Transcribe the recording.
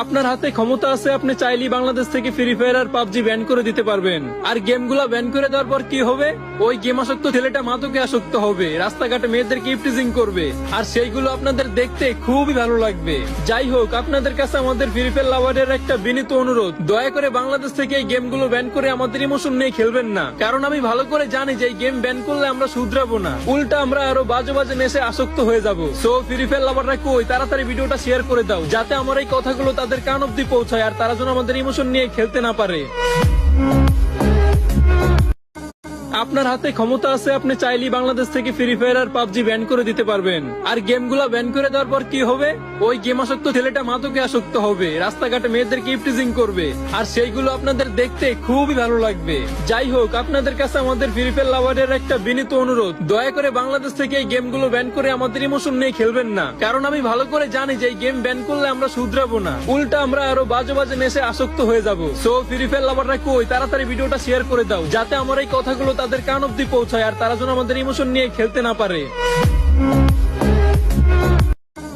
আপনার হাতে ক্ষমতা আছে, আপনি চাইলেই বাংলাদেশ থেকে ফ্রি ফায়ার আর পাবজি ব্যান করে দিতে পারবেন। আর গেমগুলো ব্যান করে দেওয়ার পর কি হবে? ওই গেম আসক্ত ছেলেটা মাদকে আসক্ত হবে, রাস্তাঘাটে মেয়েদেরকে ইফটিজিং করবে, আর সেইগুলো আপনাদের দেখতে খুবই ভালো লাগবে। যাই হোক, আপনাদের কাছে আমাদের ফ্রি ফায়ার লাভারের একটা বিনীত অনুরোধ, দয়া করে বাংলাদেশ থেকে এই গেমগুলো ব্যান করে আমাদের ইমোশন নিয়ে খেলবেন না। কারণ আমি ভালো করে জানি যে এই গেম ব্যান করলে আমরা শুধরাবো না, উল্টা আমরা আরো বাজে বাজে নেশে আসক্ত হয়ে যাবো। সো ফ্রি ফায়ার লাভাররা কই, তাড়াতাড়ি ভিডিওটা শেয়ার করে দাও, যাতে আমার এই কথাগুলো তাদের কান অব্দি পৌঁছায় আর তারা যেন আমাদের ইমোশন নিয়ে খেলতে না পারে। আপনার হাতে ক্ষমতা আছে, আপনি চাইলেই বাংলাদেশ থেকে ফ্রি ফায়ার আর পাবজি ব্যান করে দিতে পারবেন। আর গেমগুলো ব্যান করে দেওয়ার পর কি হবে? ওই গেম আসক্ত ছেলেটা মাদকে আসক্ত হবে, রাস্তাঘাটে মেয়েদেরকে ইফটিজিং করবে, আর সেইগুলো আপনাদের দেখতে খুবই ভালো লাগবে। যাই হোক, আপনাদের কাছে আমাদের ফ্রি ফায়ার লাভারের একটা বিনীত অনুরোধ, দয়া করে বাংলাদেশ থেকে এই গেমগুলো ব্যান করে আমাদের ইমোশন নিয়ে খেলবেন না। কারণ আমি ভালো করে জানি যে এই গেম ব্যান করলে আমরা শুধরাবো না, উল্টা আমরা আরো বাজে বাজে নেশে আসক্ত হয়ে যাবো। সো ফ্রি ফায়ার লাভাররা কই, তাড়াতাড়ি ভিডিওটা শেয়ার করে দাও, যাতে আমার এই কথাগুলো তাদের কান অব্দি পৌঁছায় আর তারা যেন আমাদের ইমোশন নিয়ে খেলতে না পারে।